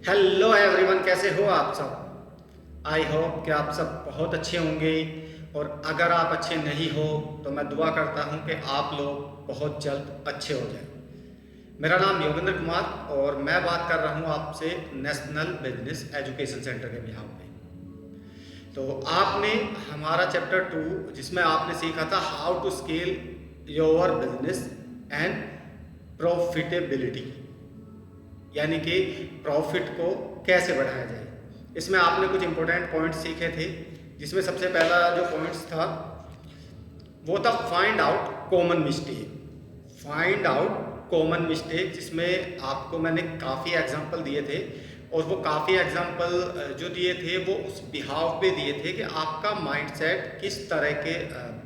Hello everyone, कैसे हो आप सब। आई होप कि आप सब बहुत अच्छे होंगे। और अगर आप अच्छे नहीं हो तो मैं दुआ करता हूं कि आप लोग बहुत जल्द अच्छे हो जाएं। मेरा नाम योगेंद्र कुमार और मैं बात कर रहा हूं आपसे नेशनल बिजनेस एजुकेशन सेंटर के बिहाफ में। तो आपने हमारा चैप्टर 2 जिसमें आपने सीखा था how to scale your business and profitability, यानी कि प्रॉफिट को कैसे बढ़ाया जाए, इसमें आपने कुछ इंपॉर्टेंट पॉइंट्स सीखे थे। जिसमें सबसे पहला जो पॉइंट्स था वो था find out common mistake. Find out common mistake, जिसमें आपको मैंने काफ़ी एग्जांपल दिए थे और वो काफ़ी एग्जांपल जो दिए थे वो उस बिहाव पे दिए थे कि आपका माइंडसेट किस तरह के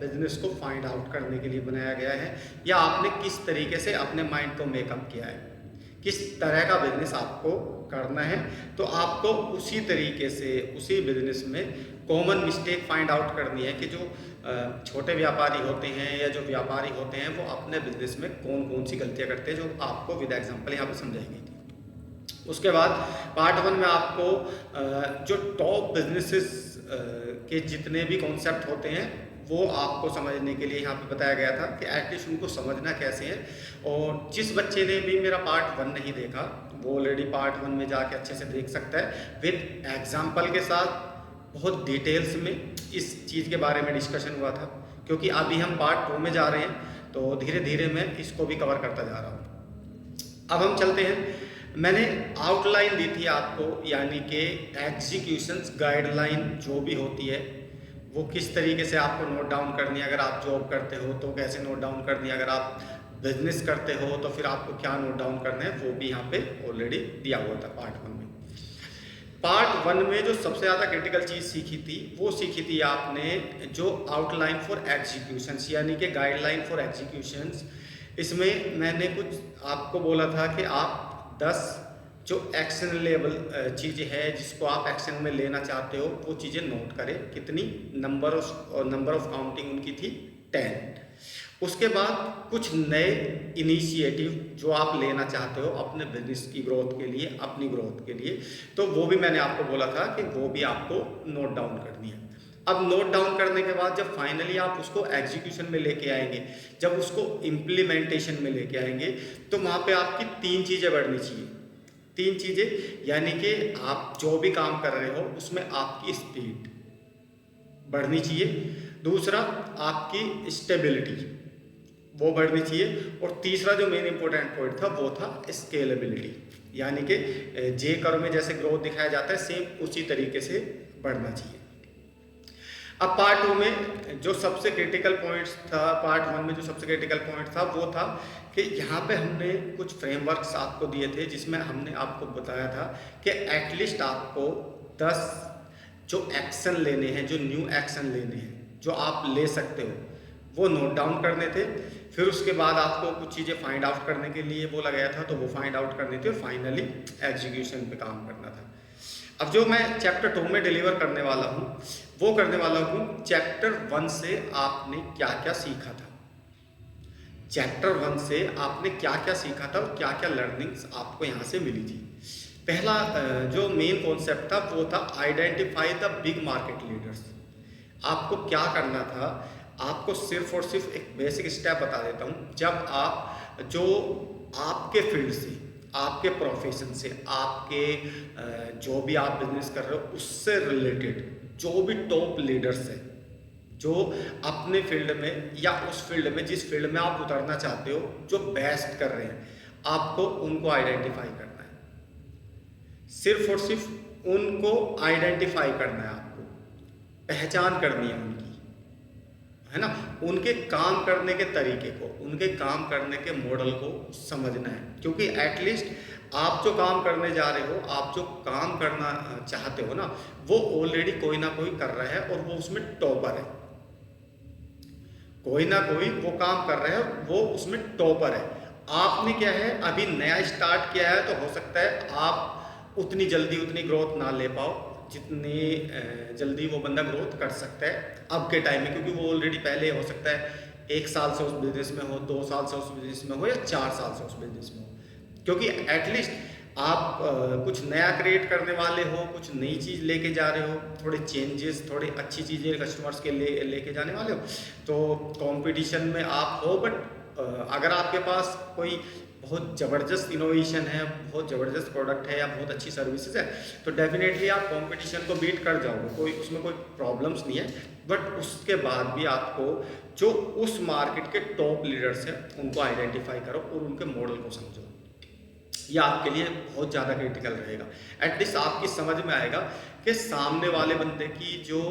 बिजनेस को फाइंड आउट करने के लिए बनाया गया है, या आपने किस तरीके से अपने माइंड को मेकअप किया है, किस तरह का बिजनेस आपको करना है। तो आपको उसी तरीके से उसी बिजनेस में कॉमन मिस्टेक फाइंड आउट करनी है कि जो छोटे व्यापारी होते हैं या जो व्यापारी होते हैं वो अपने बिजनेस में कौन कौन सी गलतियां करते हैं, जो आपको विद एग्जांपल यहाँ पे समझाई गई थी। उसके बाद पार्ट 1 में आपको जो टॉप बिजनेसेस के जितने भी कॉन्सेप्ट होते हैं वो आपको समझने के लिए यहाँ पे बताया गया था कि एटलीस्ट उनको समझना कैसे है। और जिस बच्चे ने भी मेरा पार्ट 1 नहीं देखा वो ऑलरेडी पार्ट 1 में जाके अच्छे से देख सकता है विद एग्जाम्पल के साथ। बहुत डिटेल्स में इस चीज़ के बारे में डिस्कशन हुआ था, क्योंकि अभी हम पार्ट 2 में जा रहे हैं तो धीरे धीरे मैं इसको भी कवर करता जा रहा हूँ। अब हम चलते हैं। मैंने आउटलाइन दी थी आपको, यानी कि एग्जीक्यूशंस गाइडलाइन जो भी होती है वो किस तरीके से आपको नोट डाउन करनी है। अगर आप जॉब करते हो तो कैसे नोट डाउन करनी है, अगर आप बिजनेस करते हो तो फिर आपको क्या नोट डाउन करना है, वो भी यहाँ पे ऑलरेडी दिया हुआ था पार्ट 1 में। पार्ट 1 में जो सबसे ज़्यादा क्रिटिकल चीज़ सीखी थी वो सीखी थी आपने जो आउटलाइन फॉर एग्जीक्यूशंस, यानी कि गाइडलाइन फॉर एग्जीक्यूशंस। इसमें मैंने कुछ आपको बोला था कि आप 10 जो एक्शन लेवल चीज़ें हैं जिसको आप एक्शन में लेना चाहते हो वो चीज़ें नोट करें। कितनी? नंबर ऑफ काउंटिंग उनकी थी 10। उसके बाद कुछ नए इनिशिएटिव जो आप लेना चाहते हो अपने बिजनेस की ग्रोथ के लिए, अपनी ग्रोथ के लिए, तो वो भी मैंने आपको बोला था कि वो भी आपको नोट डाउन करनी है। अब नोट डाउन करने के बाद जब फाइनली आप उसको एग्जीक्यूशन में लेके आएंगे, जब उसको इम्प्लीमेंटेशन में लेके आएंगे, तो वहाँ पे आपकी 3 चीज़ें बढ़नी चाहिए। 3 चीज़ें, यानी कि आप जो भी काम कर रहे हो उसमें आपकी स्पीड बढ़नी चाहिए। दूसरा, आपकी स्टेबिलिटी वो बढ़नी चाहिए। और तीसरा जो मेन इंपॉर्टेंट पॉइंट था वो था स्केलेबिलिटी, यानी कि जे कर्व में जैसे ग्रोथ दिखाया जाता है सेम उसी तरीके से बढ़ना चाहिए। अब पार्ट 2 में जो सबसे क्रिटिकल पॉइंट्स था, पार्ट 1 में जो सबसे क्रिटिकल पॉइंट था वो था कि यहाँ पे हमने कुछ फ्रेमवर्क्स आपको दिए थे जिसमें हमने आपको बताया था कि एटलीस्ट आपको 10 जो एक्शन लेने हैं, जो न्यू एक्शन लेने हैं जो आप ले सकते हो वो नोट डाउन करने थे। फिर उसके बाद आपको कुछ चीज़ें फाइंड आउट करने के लिए बोला गया था तो वो फाइंड आउट करनी थी, और फाइनली एग्जीक्यूशन पे काम करना था। अब जो मैं चैप्टर 2 में डिलीवर करने वाला हूँ वो करने वाला हूँ चैप्टर 1 से आपने क्या क्या सीखा था। चैप्टर 1 से आपने क्या क्या सीखा था और क्या क्या लर्निंग्स आपको यहाँ से मिली थी। पहला जो मेन कॉन्सेप्ट था वो था identify the big market leaders. आपको क्या करना था, आपको सिर्फ और सिर्फ एक बेसिक स्टेप बता देता हूँ। जब आप जो आपके फील्ड से, आपके प्रोफेशन से, आपके जो भी आप बिजनेस कर रहे हो उससे रिलेटेड जो भी टॉप लीडर्स हैं जो अपने फील्ड में या उस फील्ड में जिस फील्ड में आप उतरना चाहते हो जो बेस्ट कर रहे हैं, आपको उनको आइडेंटिफाई करना है। सिर्फ और सिर्फ उनको आइडेंटिफाई करना है, आपको पहचान करनी है उनकी, है ना। उनके काम करने के तरीके को, उनके काम करने के मॉडल को समझना है, क्योंकि एटलीस्ट आप जो काम करने जा रहे हो, आप जो काम करना चाहते हो ना, वो ऑलरेडी कोई ना कोई कर रहा है और वो उसमें टॉपर है। कोई ना कोई वो काम कर रहा है, वो उसमें टॉपर है। आपने क्या है, अभी नया स्टार्ट किया है तो हो सकता है आप उतनी जल्दी उतनी ग्रोथ ना ले पाओ जितनी जल्दी वो बंदा ग्रोथ कर सकता है अब के टाइम में, क्योंकि वो ऑलरेडी पहले हो सकता है 1 साल से उस बिजनेस में हो, 2 साल से उस बिजनेस में हो, या 4 साल से उस बिजनेस में हो। क्योंकि एटलीस्ट आप कुछ नया क्रिएट करने वाले हो, कुछ नई चीज़ लेके जा रहे हो, थोड़े चेंजेस, थोड़ी अच्छी चीज़ें कस्टमर्स के लेके जाने वाले हो, तो कंपटीशन में आप हो। बट अगर आपके पास कोई बहुत ज़बरदस्त इनोवेशन है, बहुत ज़बरदस्त प्रोडक्ट है या बहुत अच्छी सर्विसेज है, तो डेफिनेटली आप कंपटीशन को बीट कर जाओगे, कोई उसमें कोई प्रॉब्लम्स नहीं है। बट उसके बाद भी आपको जो उस मार्केट के टॉप लीडर्स हैं उनको आइडेंटिफाई करो और उनके मॉडल को समझो। यह आपके लिए बहुत ज़्यादा क्रिटिकल रहेगा। एटलीस्ट आपकी समझ में आएगा कि सामने वाले बंदे की जो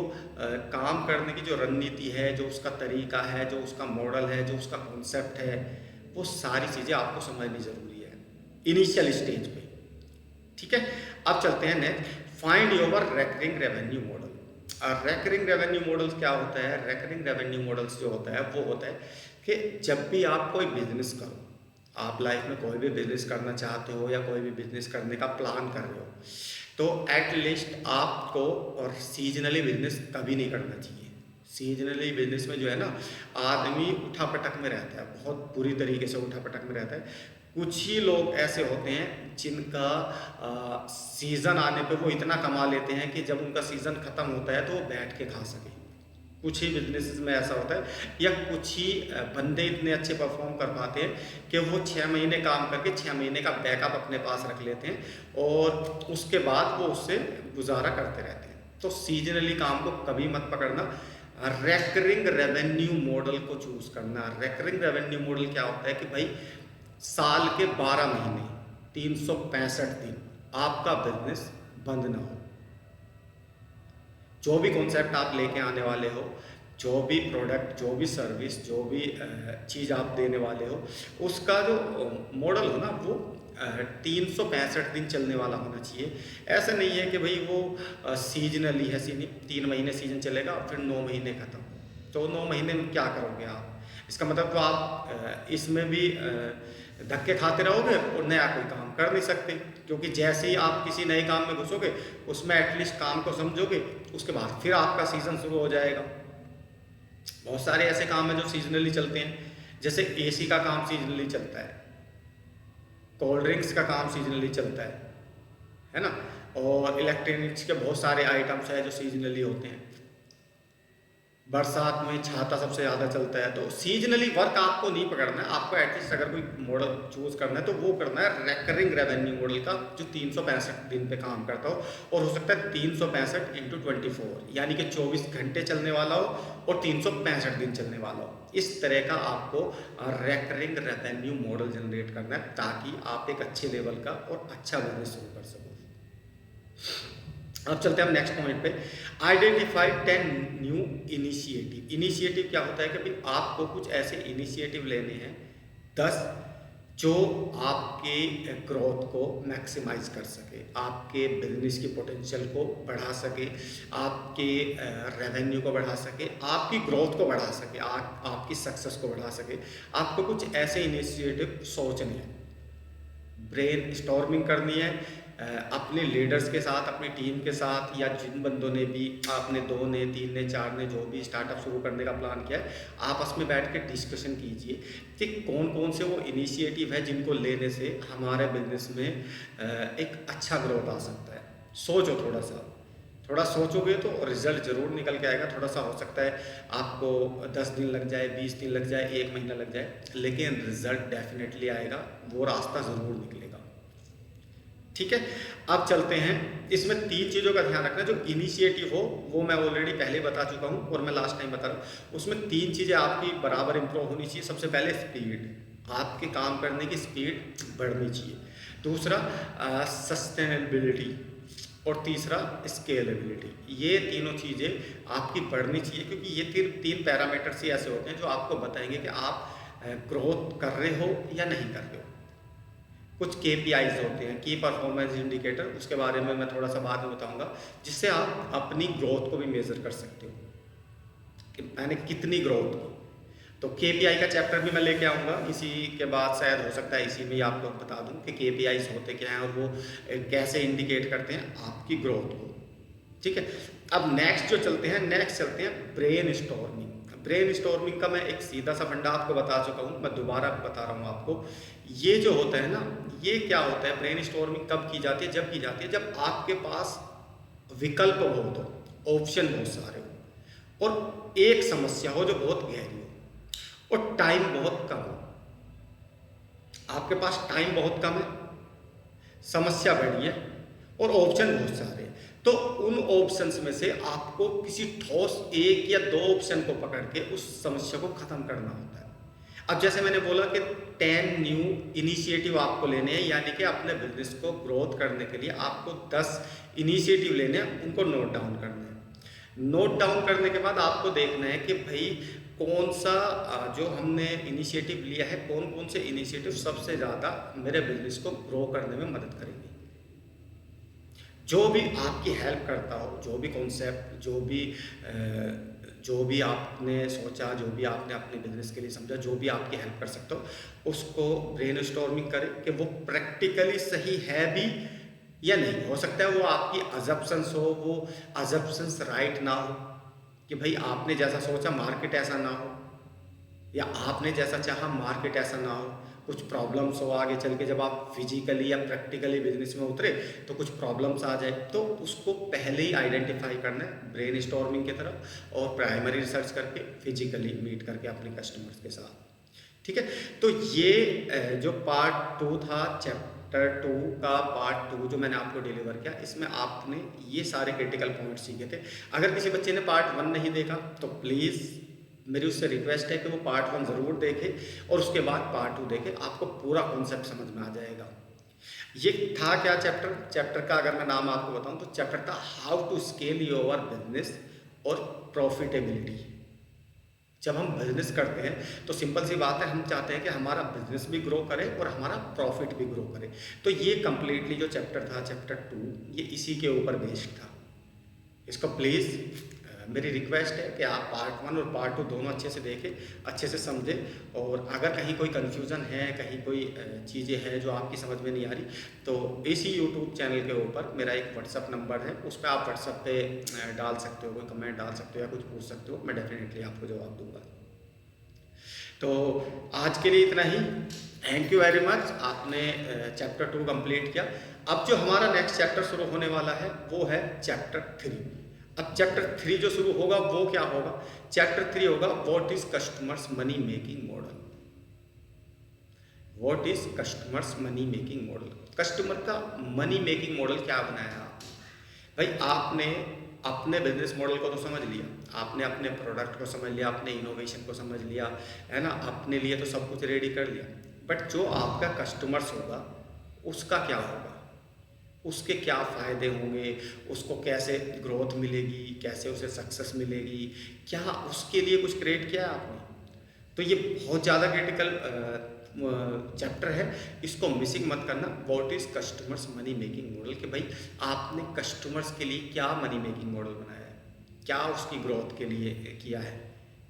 काम करने की जो रणनीति है, जो उसका तरीका है, जो उसका मॉडल है, जो उसका कॉन्सेप्ट है, वो सारी चीज़ें आपको समझनी ज़रूरी है इनिशियल स्टेज पे। ठीक है, अब चलते हैं next, find your recurring revenue model. Recurring revenue models क्या होता है? रेकरिंग रेवेन्यू मॉडल्स जो होता है वो होता है कि जब भी आप कोई बिजनेस करो, आप लाइफ में कोई भी बिजनेस करना चाहते हो या कोई भी बिजनेस करने का प्लान कर रहे हो, तो एटलीस्ट आपको और सीजनली बिजनेस कभी नहीं करना चाहिए। सीजनली बिजनेस में जो है ना, आदमी उठापटक में रहता है, बहुत बुरी तरीके से उठापटक में रहता है। कुछ ही लोग ऐसे होते हैं जिनका सीज़न आने पे वो इतना कमा लेते हैं कि जब उनका सीज़न ख़त्म होता है तो वो बैठ के खा सके। कुछ ही बिजनेसेस में ऐसा होता है, या कुछ ही बंदे इतने अच्छे परफॉर्म कर पाते हैं कि वो 6 महीने काम करके 6 महीने का बैकअप अपने पास रख लेते हैं और उसके बाद वो उससे गुजारा करते रहते हैं। तो सीजनली काम को कभी मत पकड़ना, रेकरिंग रेवेन्यू मॉडल को चूज करना। रेकरिंग रेवेन्यू मॉडल क्या होता है कि भाई साल के 12 महीने 365 दिन आपका बिजनेस बंद ना हो। जो भी कॉन्सेप्ट आप लेके आने वाले हो, जो भी प्रोडक्ट, जो भी सर्विस, जो भी चीज़ आप देने वाले हो, उसका जो मॉडल हो ना वो 365 दिन चलने वाला होना चाहिए। ऐसा नहीं है कि भाई वो सीजनली है, 3 महीने सीजन चलेगा फिर 9 महीने ख़त्म। तो 9 महीने में क्या करोगे आप? इसका मतलब तो आप इसमें भी धक्के खाते रहोगे और नया कोई काम कर नहीं सकते, क्योंकि जैसे ही आप किसी नए काम में घुसोगे उसमें एटलीस्ट काम को समझोगे, उसके बाद फिर आपका सीज़न शुरू हो जाएगा। बहुत सारे ऐसे काम हैं जो सीजनली चलते हैं, जैसे एसी का काम सीजनली चलता है, कोल्ड ड्रिंक्स का काम सीजनली चलता है ना, और इलेक्ट्रॉनिक्स के बहुत सारे आइटम्स हैं जो सीजनली होते हैं। बरसात में छाता सबसे ज़्यादा चलता है। तो सीजनली वर्क आपको नहीं पकड़ना है, आपको एटलीस्ट अगर कोई मॉडल चूज करना है तो वो करना है रेकरिंग रेवेन्यू मॉडल का, जो 365 दिन पे काम करता हो, और हो सकता है 365 × 24, यानी कि 24 घंटे चलने वाला हो और 365 दिन चलने वाला हो। इस तरह का आपको रेकरिंग रेवेन्यू मॉडल जनरेट करना है, ताकि आप एक अच्छे लेवल का और अच्छा बिजनेस शुरू कर सको। अब चलते हैं हम नेक्स्ट पॉइंट पे, आइडेंटिफाई 10 न्यू इनिशिएटिव। इनिशिएटिव क्या होता है कि भाई आपको कुछ ऐसे इनिशिएटिव लेने हैं 10 जो आपके ग्रोथ को मैक्सिमाइज कर सके, आपके बिजनेस की पोटेंशियल को बढ़ा सके, आपके रेवेन्यू को बढ़ा सके, आपकी ग्रोथ को बढ़ा सके, आपकी सक्सेस को बढ़ा सके। आपको कुछ ऐसे इनिशिएटिव सोचने हैं, ब्रेन स्टॉर्मिंग करनी है अपने लीडर्स के साथ, अपनी टीम के साथ, या जिन बंदों ने भी, आपने 2 ने 3 ने 4 ने जो भी स्टार्टअप शुरू करने का प्लान किया है, आपस में बैठ के डिस्कशन कीजिए कि कौन कौन से वो इनिशिएटिव है जिनको लेने से हमारे बिजनेस में एक अच्छा ग्रोथ आ सकता है। सोचो, थोड़ा सोचोगे तो रिजल्ट ज़रूर निकल के आएगा। थोड़ा सा हो सकता है आपको 10 दिन लग जाए, 20 दिन लग जाए, 1 महीना लग जाए, लेकिन रिजल्ट डेफिनेटली आएगा, वो रास्ता ज़रूर निकलेगा। ठीक है, अब चलते हैं, इसमें 3 चीज़ों का ध्यान रखना। जो इनिशिएटिव हो वो मैं ऑलरेडी पहले बता चुका हूँ और मैं लास्ट टाइम बता रहा हूँ। उसमें 3 चीज़ें आपकी बराबर इंप्रूव होनी चाहिए। सबसे पहले स्पीड, आपके काम करने की स्पीड बढ़नी चाहिए। दूसरा सस्टेनेबिलिटी, और तीसरा स्केलेबिलिटी। ये तीनों चीज़ें आपकी बढ़नी चाहिए, क्योंकि ये 3 पैरामीटर्स ही ऐसे होते हैं जो आपको बताएंगे कि आप ग्रोथ कर रहे हो या नहीं कर रहे हो। कुछ KPIs होते हैं, की परफॉर्मेंस इंडिकेटर, उसके बारे में मैं थोड़ा सा बाद में बताऊंगा, जिससे आप अपनी ग्रोथ को भी मेज़र कर सकते हो कि मैंने कितनी ग्रोथ की। तो KPI का चैप्टर भी मैं लेके आऊँगा, इसी के बाद शायद हो सकता है इसी में ही आप लोग बता दूँ कि KPIs होते क्या हैं और वो कैसे इंडिकेट करते हैं आपकी ग्रोथ को। ठीक है, अब नेक्स्ट चलते हैं ब्रेन स्टॉर्मिंग। ब्रेन स्टॉर्मिंग का मैं एक सीधा सा फंडा आपको बता चुका हूँ, मैं दोबारा बता रहा हूँ आपको। ये जो होता है ना, ये क्या होता है, ब्रेन स्टॉर्मिंग कब की जाती है? जब की जाती है जब आपके पास विकल्प बहुत हो, ऑप्शन बहुत सारे हो, और एक समस्या हो जो बहुत गहरी हो, और टाइम बहुत कम हो। आपके पास टाइम बहुत कम है, समस्या बड़ी है, और ऑप्शन बहुत सारे हैं। तो उन ऑप्शंस में से आपको किसी ठोस एक या दो ऑप्शन को पकड़ के उस समस्या को खत्म करना होता है। अब जैसे मैंने बोला कि 10 न्यू इनिशिएटिव आपको लेने हैं, यानी कि अपने बिजनेस को ग्रोथ करने के लिए आपको 10 इनिशिएटिव लेने हैं, उनको नोट डाउन करना है। नोट डाउन करने के बाद आपको देखना है कि भाई कौन सा जो हमने इनिशिएटिव लिया है, कौन कौन से इनिशिएटिव सबसे ज़्यादा मेरे बिजनेस को ग्रो करने में मदद करेंगे। जो भी आपकी हेल्प करता हो, जो भी कॉन्सेप्ट, जो भी आपने सोचा, जो भी आपने अपने बिजनेस के लिए समझा, जो भी आपकी हेल्प कर सकता हो, उसको ब्रेन स्टॉर्मिंग करें कि वो प्रैक्टिकली सही है भी या नहीं। हो सकता है वो आपकी अजम्पशंस हो, वो अजम्पशंस राइट ना हो, कि भाई आपने जैसा सोचा मार्केट ऐसा ना हो, या आपने जैसा चाहा मार्केट ऐसा ना हो। कुछ प्रॉब्लम्स हो आगे चल के, जब आप फिजिकली या प्रैक्टिकली बिजनेस में उतरे तो कुछ प्रॉब्लम्स आ जाए, तो उसको पहले ही आइडेंटिफाई करना है ब्रेन स्टॉर्मिंग की तरफ, और प्राइमरी रिसर्च करके फिजिकली मीट करके अपने कस्टमर्स के साथ। ठीक है, तो ये जो पार्ट 2 था, चैप्टर 2 का पार्ट 2 जो मैंने आपको डिलीवर किया, इसमें आपने ये सारे क्रिटिकल पॉइंट सीखे थे। अगर किसी बच्चे ने पार्ट 1 नहीं देखा तो प्लीज़ मेरी उससे रिक्वेस्ट है कि वो पार्ट 1 ज़रूर देखे, और उसके बाद पार्ट 2 देखे, आपको पूरा कॉन्सेप्ट समझ में आ जाएगा। ये था क्या चैप्टर का अगर मैं नाम आपको बताऊं तो चैप्टर था how to scale your business और प्रॉफिटेबिलिटी। जब हम बिजनेस करते हैं तो सिंपल सी बात है, हम चाहते हैं कि हमारा बिजनेस भी ग्रो करे और हमारा प्रॉफिट भी ग्रो करे। तो ये कंप्लीटली जो चैप्टर था, चैप्टर 2, ये इसी के ऊपर बेस्ड था। इसको प्लीज़ मेरी रिक्वेस्ट है कि आप पार्ट 1 और पार्ट 2 दोनों अच्छे से देखें, अच्छे से समझें, और अगर कहीं कोई कन्फ्यूज़न है, कहीं कोई चीज़ें हैं जो आपकी समझ में नहीं आ रही, तो इसी यूट्यूब चैनल के ऊपर मेरा एक व्हाट्सअप नंबर है, उस पर आप व्हाट्सअप पे डाल सकते हो, कोई कमेंट डाल सकते हो या कुछ पूछ सकते हो, मैं डेफिनेटली आपको जवाब दूंगा। तो आज के लिए इतना ही। थैंक यू वेरी मच, आपने चैप्टर 2 कंप्लीट किया। अब जो हमारा नेक्स्ट चैप्टर शुरू होने वाला है वो है चैप्टर 3। अब चैप्टर 3 जो शुरू होगा वो क्या होगा? चैप्टर 3 होगा what is customers money making model. What is customers money making model, customer का मनी मेकिंग मॉडल क्या बनाया आपने? भाई आपने अपने बिजनेस मॉडल को तो समझ लिया, आपने अपने प्रोडक्ट को समझ लिया, अपने इनोवेशन को समझ लिया, है ना, अपने लिए तो सब कुछ रेडी कर लिया, बट जो आपका कस्टमर्स होगा उसका क्या होगा, उसके क्या फ़ायदे होंगे, उसको कैसे ग्रोथ मिलेगी, कैसे उसे सक्सेस मिलेगी, क्या उसके लिए कुछ क्रिएट किया है आपने? तो ये बहुत ज़्यादा क्रिटिकल चैप्टर है, इसको मिसिंग मत करना। What is customers money making model, कि भाई आपने कस्टमर्स के लिए क्या मनी मेकिंग मॉडल बनाया है, क्या उसकी ग्रोथ के लिए किया है,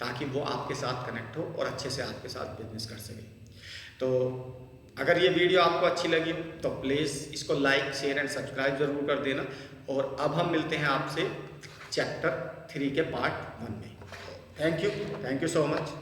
ताकि वो आपके साथ कनेक्ट हो और अच्छे से आपके साथ बिजनेस कर सके। तो अगर ये वीडियो आपको अच्छी लगी तो प्लीज़ इसको लाइक, शेयर एंड सब्सक्राइब ज़रूर कर देना। और अब हम मिलते हैं आपसे चैप्टर 3 के पार्ट 1 में। Thank you so much.